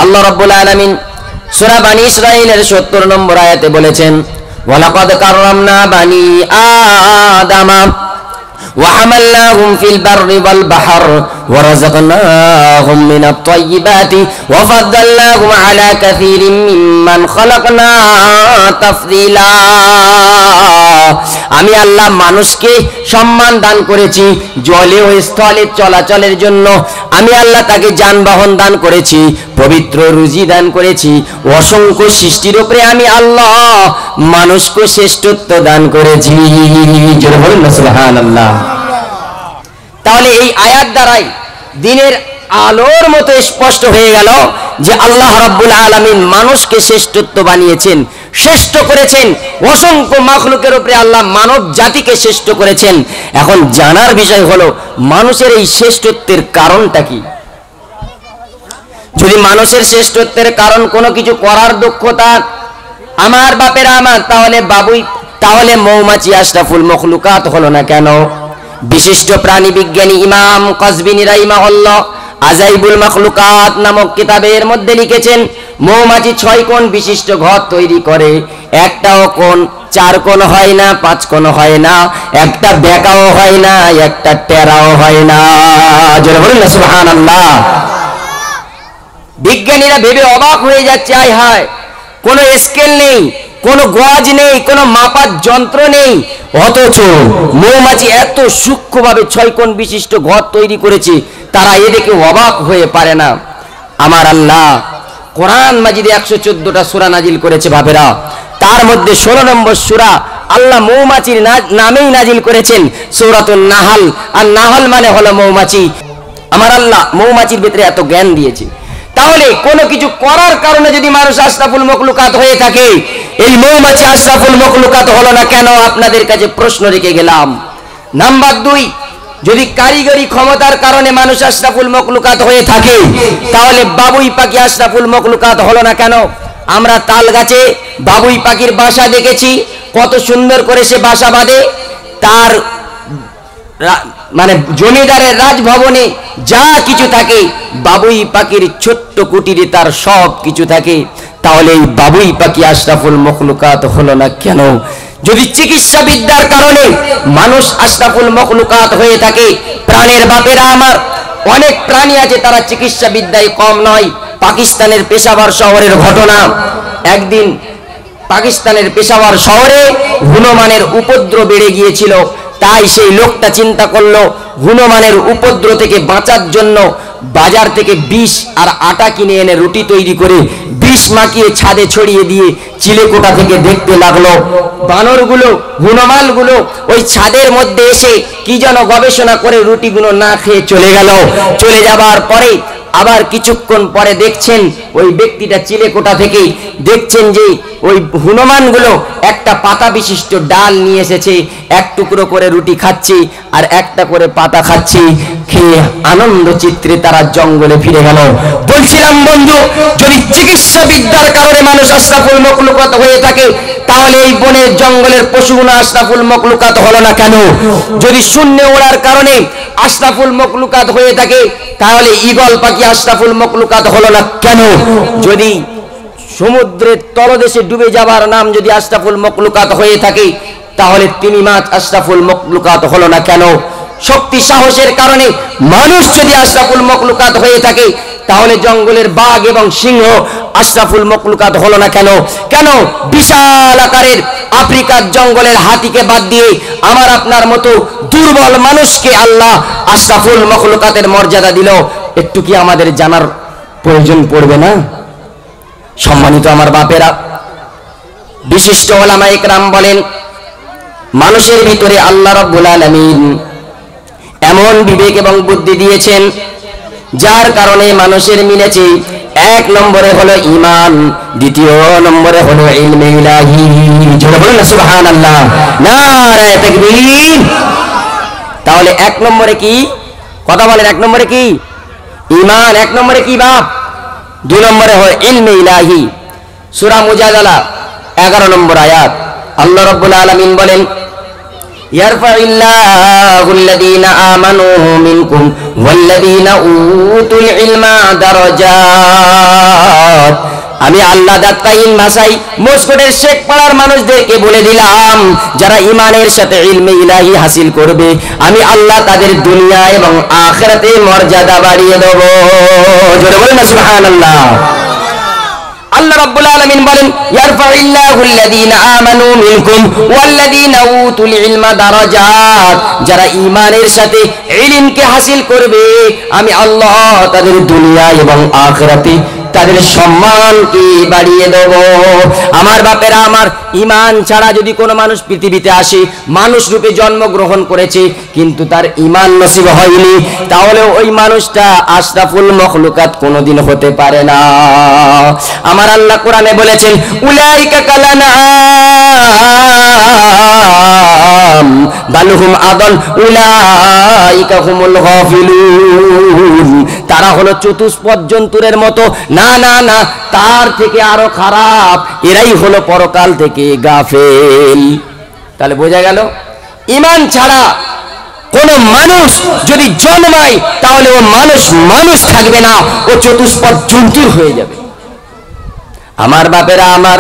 আল্লাহ রাব্বুল আলামিন সূরা বানী ইসরাঈলের ৭০ নম্বর আয়াতে বলেছেন, ওয়ালাকাদ কাররামনা বানী আদামা وحملناهم في البر والبحر ورزقناهم من الطيبات وفضلناهم على كثير ممن خلقنا تفضيلا। আমি আল্লাহ মানুষকে সম্মান দান করেছি, জলে ও স্থলে চলাচলের জন্য আমি আল্লাহ তাকে যানবাহন দান করেছি, পবিত্র রুজি দান করেছি, অসংখ্য সৃষ্টির উপরে আমি আল্লাহ মানুষকে শ্রেষ্ঠত্ব দান করেছি। জোরে বলুন না সুবহানাল্লাহ। তাহলে এই আয়াত দ্বারাই দিনের আলোর মতো স্পষ্ট হয়ে গেল যে আল্লাহ রাব্বুল আলামিন মানুষকে শ্রেষ্ঠত্ব বানিয়েছেন, শ্রেষ্ঠ করেছেন। অসংখ্য মাখলুকের উপরে আল্লাহ মানব জাতিকে শ্রেষ্ঠ করেছেন। এখন জানার বিষয় হলো মানুষের এই শ্রেষ্ঠত্বের কারণটা কি। যদি মানুষের শ্রেষ্ঠত্বের কারণ কোনো কিছু করার দক্ষতা আমার বাপেরা আমার, তাহলে মৌমাছি আশরাফুল মখলুকাত হলো না কেন? বিশিষ্ট প্রাণী বিজ্ঞানী ইমাম কাজবিনী রাহিমাহুল্লাহ আজাইবুল মখলুকাত নামক কিতাবের মধ্যে লিখেছেন, মৌমাছি 6 কোণ বিশিষ্ট ঘর তৈরি করে। একটাও কোণ 4 কোণ হয় না, 5 কোণ হয় না, একটা বেঁকাও হয় না, একটা টেরাও হয় না। জোরে বলুন না সুবহানাল্লাহ। বিজ্ঞানীরা ভেবে অবাক হয়ে যাচ্ছে, আয় হায়, কোনো স্কেল নেই, কোনো গজ নেই, কোনো মাপার যন্ত্র নেই, অথচ মৌমাছি এত সূক্ষ্মভাবে 6 কোণ বিশিষ্ট ঘর তৈরি করেছে, তারা এদিকে অবাক হয়ে পারে না। আমার আল্লাহ কোরআন মাজিদে 114টা সূরা নাজিল করেছে ভাবেরা, তার মধ্যে 16 নম্বর সূরা আল্লাহ মৌমাছির নামেই নাজিল করেছেন, সূরাতুন নাহল। আর নাহল মানে হলো মৌমাছি। আমার আল্লাহ মৌমাছির ভিতরে এত জ্ঞান দিয়েছে। তাহলে কোনো কিছু করার কারণে যদি মানুষ আশরাফুল মখলুকাত হয়ে থাকে, এই মৌমাছি আশরাফুল মখলুকাত হলো না কেন? আপনাদের কাছে প্রশ্ন রেখে গেলাম। নাম্বার 2, যদি কারিগরি ক্ষমতার কারণে মানুষ আশরাফুল মখলুকাত হয়ে থাকে, তাহলে বাবুই পাখি আশরাফুল মখলুকাত হলো না কেন? আমরা তাল গাছে বাবুই পাখির বাসা দেখেছি, কত সুন্দর করে সে বাসা বাঁধে। তার মানে জমিদারের রাজভবনে যা কিছু থাকে, বাবুই পাখির ছোট্ট কুটিরে তার সব কিছু থাকে। তাহলে এই বাবুই পাখি আশরাফুল মখলুকাত হলো না কেন? যদি চিকিৎসা বিদ্যার কারণে মানুষ আশরাফুল মখলুকাত হয়ে থাকে, প্রাণের বাপেরা আমার, অনেক প্রাণী আছে তারা চিকিৎসা বিদ্যায় কম নয়। পাকিস্তানের পেশাওয়ার শহরের ঘটনা, একদিন পাকিস্তানের পেশাওয়ার শহরে হনুমানের উপদ্রব বেড়ে গিয়েছিল। তাই সেই লোকটা চিন্তা করলো হনুমানের উপদ্রব থেকে বাঁচার জন্য বাজার থেকে বিষ আর আটা কিনে এনে রুটি তৈরি করে বিষ মাখিয়ে ছাদে ছড়িয়ে দিয়ে চিলেকোঠা থেকে দেখতে লাগলো বানরগুলো, হনুমানগুলো ওই ছাদের মধ্যে এসে কি যেন গবেষণা করে রুটিগুলো না খেয়ে চলে গেল। চলে যাবার পরে আবার কিছুক্ষণ পরে দেখছেন ওই ব্যক্তিটা চিলেকোঠা থেকে দেখছেন যে ওই হনুমানগুলো একটা পাতা বিশিষ্ট ডাল নিয়ে এসেছে, এক টুকরো করে রুটি খাচ্ছে আর একটা করে পাতা খাচ্ছে। খেয়ে আনন্দ চিত্রে তারা জঙ্গলে ফিরে গেল। বলছিলাম বন্ধু, যদি চিকিৎসা বিদ্যার কারণে মানুষ আশরাফুল মখলুকাত হয়ে থাকে, তাহলে এই বনের জঙ্গলের পশুগুলো আশরাফুল মখলুকাত হলো না কেন? যদি শূন্যে ওড়ার কারণে আশরাফুল মখলুকাত হয়ে থাকে, তাহলে ঈগল পাখি আশরাফুল মখলুকাত হলো না কেন? যদি সমুদ্রের তলদেশে ডুবে যাবার নাম যদি আশরাফুল মখলুকাত হয়ে থাকে, তাহলে তিমি মাছ আশরাফুল মখলুকাত হলো না কেন? শক্তি সাহসের কারণে মানুষ যদি আশরাফুল মখলুকাত হয়ে থাকে, তাহলে জঙ্গলের বাঘ এবং সিংহ আশরাফুল মখলুকাত হলো না কেন? কেন বিশাল আকারের আফ্রিকার জঙ্গলের হাতিকে বাদ দিয়ে আমার আপনার মতো দুর্বল মানুষকে আল্লাহ আশরাফুল মখলুকাতের মর্যাদা দিল? একটু কি আমাদের জানার প্রয়োজন পড়বে না? সম্মানিত আমার বাপেরা, বিশিষ্ট ওলামা ইকরাম বলেন, মানুষের ভিতরে আল্লাহ রাব্বুল আলামিন এমন বিবেক এবং বুদ্ধি দিয়েছেন যার কারণে মানুষের মিলেছে। 1 নম্বরে হলো ঈমান, 2 নম্বরে হলো ইলমে ইলাহি। জোরে বলুন না সুবহানাল্লাহ, নারায়ে তাকবীর। তাহলে 1 নম্বরে কি কথা বলেন? 1 নম্বরে কি? ঈমান। 1 নম্বরে কি বাপ? 2 নম্বরে হলো ইলমে ইলাহি। সূরা মুজাদালা 11 নম্বর আয়াত আল্লাহ রাব্বুল আলামিন বলেন, ইয়ারফাইল্লাহুল্লাযীনা আমানু মিনকুম ওয়াল্লাযীনা উতুল ইলমা দারাজাত। আমি আল্লাহ দাত্তাইন ভাষায় মস্কটের শেখ পাড়ার মানুষদেরকে বলে দিলাম, যারা ইমানের সাথে ইলমে ইলাহি হাসিল করবে আমি আল্লাহ তাদের দুনিয়া এবং আখিরাতে মর্যাদা বাড়িয়ে দেব। জোরে বলেন না সুবহানাল্লাহ। আল্লাহ রাব্বুল আলামিন বলেন, ইয়ারফাইল্লাহুল্লাযীনা আমানু মিনকুম ওয়াল্লাযীনা উতুল ইলমা দারাজাত, যারা ঈমানের সাথে ইলমকে হাসিল করবে আমি আল্লাহ তাদের দুনিয়া এবং আখিরাতে তাদের সম্মানকে বাড়িয়ে দেব। আমার বাপেরা, আমার ঈমান ছাড়া যদি কোনো মানুষ পৃথিবীতে আসে, মানুষ রূপে জন্মগ্রহণ করেছে কিন্তু তার ঈমান নসিব হয়নি, তাহলে ওই মানুষটা আশরাফুল মখলুকাত কোনোদিন হতে পারে না। আমার আল্লাহ কোরআনে বলেছেন, উলাইকা কালানাম বালহুম আদল উলাইকা হুমুল গাফিলুন, তারা হলো চতুষ্পদ জন্তুর মতো, না না না, তার থেকে আরো খারাপ, এরাই হলো পরকাল থেকে গাফেল। তাহলে বোঝা গেল, ঈমান ছাড়া কোন মানুষ যদি জন্মায় তাহলে ও মানুষ থাকবে না, ও চতুষ্পদ জন্তুর হয়ে যাবে। আমার বাপেরা, আমার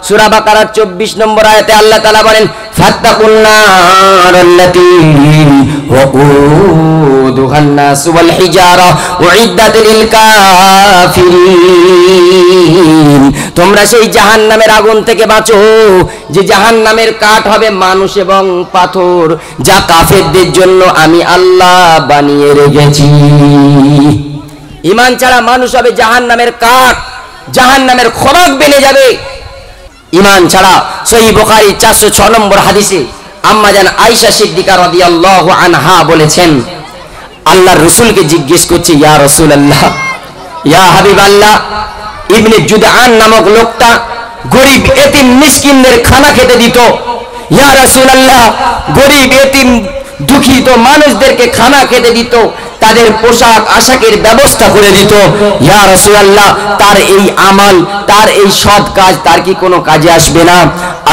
সূরা বাকারার 24 নম্বর আয়াতে আল্লাহ তাআলা বলেন, ফাত্তাকুন নারাল্লাতী ওয়াকুদুহান নাস ওয়াল হিজারা উইদ্দাত লিল কাফিরিন, তোমরা সেই জাহান্নামের আগুন থেকে বাঁচো যে জাহান্নামের কাঠ হবে মানুষ এবং পাথর, যা কাফেরদের জন্য আমি আল্লাহ বানিয়ে রেখেছি। ঈমান ছাড়া মানুষ হবে জাহান্নামের কাঠ, জাহান্নামের খড়গ বেনে যাবে। ঈমান ছাড়া সহিহ বুখারী 406 নম্বর হাদিসে আম্মা জান আয়েশা সিদ্দিকা রাদিয়াল্লাহু আনহা বলেছেন, আল্লাহর রাসূলকে জিজ্ঞেস করছে, ইয়া রাসূলুল্লাহ, ইয়া হাবিবাল্লাহ, ইবনে জুদআন নামক লোকটা গরীব এতিম মিসকিনদের খানা খেতে দিত। ইয়া রাসূলুল্লাহ, গরীব এতিম দুঃখিত মানুষদেরকে খানা খেতে দিত, তাদের পোশাক আশাকের ব্যবস্থা করে দিত। ইয়া রাসূলুল্লাহ, তার এই আমল, তার এই সৎ কাজ তার কি কোনো কাজে আসবে না?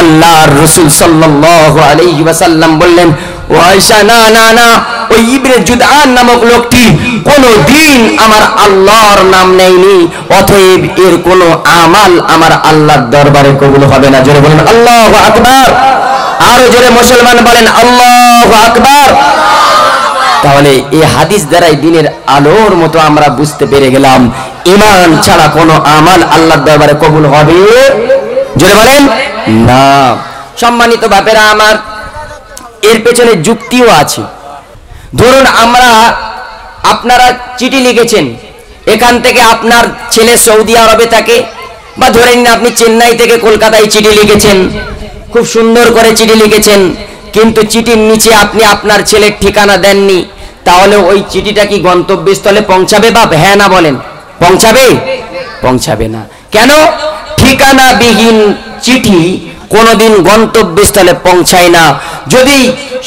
আল্লাহর রাসূল সাল্লাল্লাহু আলাইহি ওয়াসাল্লাম বললেন, ও আয়েশা, না না না, ওই ইবনে জুদআন নামক লোকটি কোনদিন আমার আল্লাহর নাম নেয়নি, অতএব এর কোনো আমল আমার আল্লাহর দরবারে কবুল হবে না। জোরে বলেন আল্লাহু আকবার। আরো জোরে মুসলমান বলেন আল্লাহু আকবার। তাহলে এই হাদিস দ্বারাই দিনের আলোর মতো আমরা বুঝতে পেরে গেলাম, ঈমান ছাড়া কোনো আমল আল্লাহর দরবারে কবুল হবে, জোরে বলেন না। সম্মানিত বাপেরা আমার, এর পেছনে যুক্তিও আছে। ধরুন আপনারা চিঠি লিখেছেন, এখান থেকে আপনার ছেলে সৌদি আরবে থাকে, বা ধরে নিন আপনি চেন্নাই থেকে কলকাতায় চিঠি লিখেছেন, খুব সুন্দর করে চিঠি লিখেছেন, কিন্তু চিঠির নিচে আপনি আপনার ছেলের ঠিকানা দেননি, তাহলে ওই চিঠিটা কি গন্তব্যস্থলে পৌঁছাবে? বা হ্যাঁ না বলেন, পৌঁছাবে? পৌঁছাবে না। কেন? ঠিকানাবিহীন চিঠি কোনোদিন গন্তব্যস্থলে পৌঁছায় না। যদি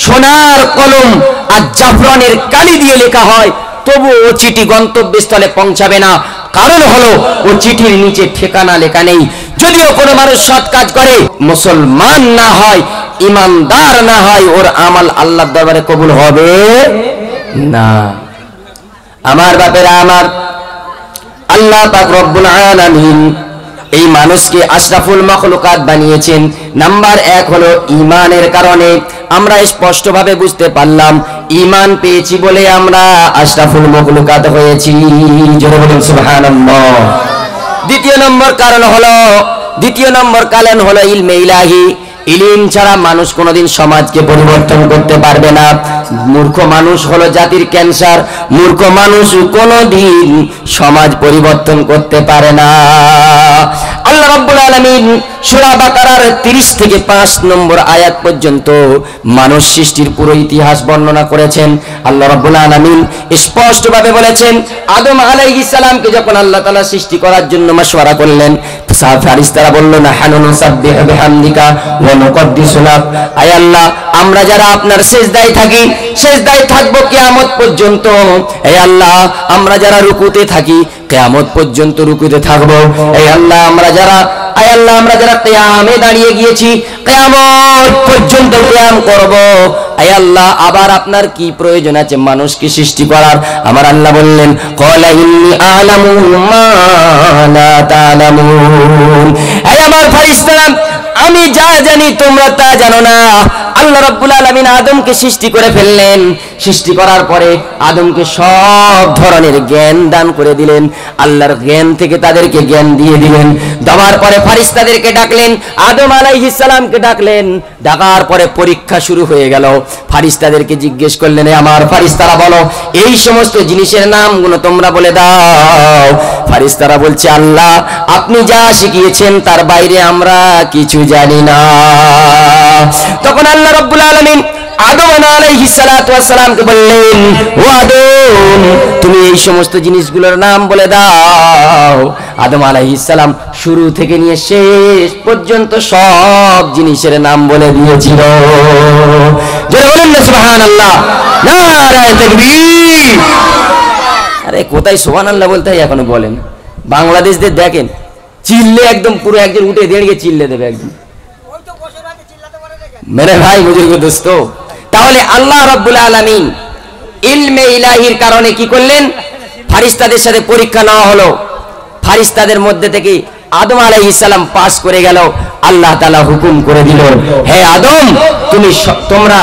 সোনার কলম আর জাফরানের কালি দিয়ে লেখা হয়, তবু ও চিঠি গন্তব্যস্থলে পৌঁছাবে না। কারণ হলো ও চিঠির নিচে ঠিকানা লেখা নেই। যদিও কোনো মানুষ সৎ কাজ করে, মুসলমান না হয়, ইমানদার না হয়, ওর আমল আল্লাহর দরবারে কবুল হবে না। আমার বাপেরা আমার, আল্লাহ পাক রব্বুল আলামিন এই মানুষকে আশরাফুল মাখলুকাত বানিয়েছেন। নাম্বার 1 হলো ঈমানের কারণে। আমরা স্পষ্টভাবে বুঝতে পারলাম, ঈমান পেয়েছি বলে আমরা আশরাফুল মাখলুকাত হয়েছি। জোরে বলুন সুবহানাল্লাহ। দ্বিতীয় নম্বর কারণ হলো ইলমে ইলাহি। ইলম ছাড়া মানুষ কোনোদিন সমাজকে পরিবর্তন করতে পারবে না। মূর্খ মানুষ হলো জাতির ক্যান্সার। মূর্খ মানুষ কোনোদিন সমাজ পরিবর্তন করতে পারে না। আল্লাহ রাব্বুল আলামিন সূরা বাকারার 30 থেকে 5 নম্বর আয়াত পর্যন্ত মানুষ সৃষ্টির পুরো ইতিহাস বর্ণনা করেছেন। আল্লাহ রাব্বুল আলামিন স্পষ্টভাবে বলেছেন, আদম আলাইহিস সালামকে যখন আল্লাহ তাআলা সৃষ্টি করার জন্য মাশওয়ারা করলেন, ফেরেশতারা বলল, নাহনু নুসাব্বিহু বিহামদিকা ওয়া নুকদ্দিসু লাক, আয় আল্লাহ, আমরা যারা আপনার সিজদায় থাকি, সিজদায় থাকবো কিয়ামত পর্যন্ত। হে আল্লাহ, আমরা যারা রুকুতে থাকি, কিয়ামত পর্যন্ত রুকুতে থাকবো। হে আল্লাহ, আমরা যারা কিয়ামে দাঁড়িয়ে গিয়েছি, কিয়ামত পর্যন্ত কিয়াম করব। হে আল্লাহ, আবার আপনার কি প্রয়োজন আছে মানুষকে সৃষ্টি করার? আমার আল্লাহ বললেন, ক্বালা ইন্নী আ'লামু মা লা তা'লামুন, আলাইহিস সালাম, আমি যা জানি তোমরা তা জানো না। আল্লাহ রাব্বুল আলামিন আদমকে সৃষ্টি করে ফেললেন। সৃষ্টি করার পরে আদমকে সব ধরনের জ্ঞান দান করে দিলেন। আল্লাহর জ্ঞান থেকে তাদেরকে জ্ঞান দিয়ে দিলেন। দেওয়ার পরে ফেরেশতাদেরকে ডাকলেন, আদম আলাইহিস সালামকে ডাকলেন। ডাকার পরে পরীক্ষা শুরু হয়ে গেল। ফেরেশতাদেরকে জিজ্ঞেস করলেন, আমার ফেরেশতারা বলো, এই সমস্ত জিনিসের নামগুলো তোমরা বলে দাও। ফেরেশতারা বলছে, আল্লাহ আপনি যা শিখিয়েছেন তার বাইরে আমরা কিছু জানি না। তখন আল্লাহ রাব্বুল আলামিন আদম আলাইহিস সালাতু ওয়াস সালামকে বললেন, ও আদম, তুমি এই সমস্ত জিনিসগুলোর নাম বলে দাও। আদম আলাইহিস সালাম শুরু থেকে নিয়ে শেষ পর্যন্ত সব জিনিসের নাম বলে দিয়েছিল। জোরে বলুন না সুবহানাল্লাহ, নারায়ে তাকবীর। আরে কোথায় সুবহানাল্লাহ বলতে হয় এখনো বলেন। বাংলাদেশদের দেখেন, চিল্লে একদম পুরো একজন উঠে দাঁড়িয়ে চিল্লে দেবে একদম। মেরে ভাই বুজুর্গ দোস্ত, তাহলে আল্লাহ রাব্বুল আলামিন ইলমে ইলাহির কারণে কি করলেন? ফেরেশতাদের সাথে পরীক্ষা নেওয়া হলো। ফেরেশতাদের মধ্যে থেকে আদম আলাইহিস সালাম পাস করে গেল। আল্লাহ তাআলা হুকুম করে দিল, হে আদম, তোমরা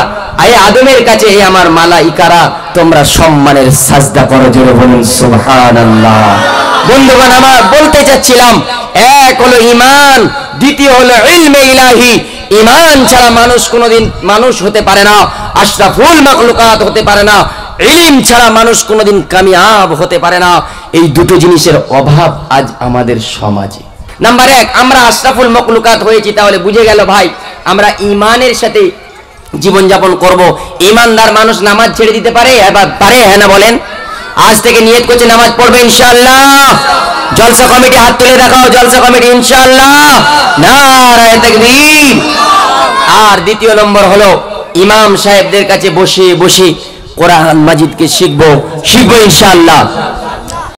আদমের কাছে, হে আমার মালাইকারা, তোমরা সম্মানের সাজদা করো। জোরে বলুন সুবহানাল্লাহ। বন্ধুগণ, আমার বলতে চাচ্ছিলাম, এক হলো ঈমান, দ্বিতীয় হলো ইলমে ইলাহি। ঈমান ছাড়া মানুষ কোনোদিন মানুষ হতে পারে না, আশরাফুল মাখলুকাত হতে পারে না। ইলম ছাড়া মানুষ কোনোদিন কামিয়াব হতে পারে না। এই দুটো জিনিসের অভাব আজ আমাদের সমাজে। নাম্বার এক, আমরা আশরাফুল মাখলুকাত হয়েছি, তাহলে বুঝে গেল ভাই আমরা ঈমানের সাথে জীবনযাপন করব। ঈমানদার মানুষ নামাজ ছেড়ে দিতে পারে? এবার পারে, হ্যাঁ না বলেন? আজ থেকে নিয়ত করছে নামাজ পড়বে ইনশাআল্লাহ। জলসা কমিটি হাত তুলে দেখাও, জলসা কমিটি ইনশাআল্লাহ, নারায়ে তাকবীর। আর দ্বিতীয় নম্বর হলো ইমাম সাহেবদের কাছে বসে বসে কোরআন মাজিদকে শিখবো ইনশাআল্লাহ।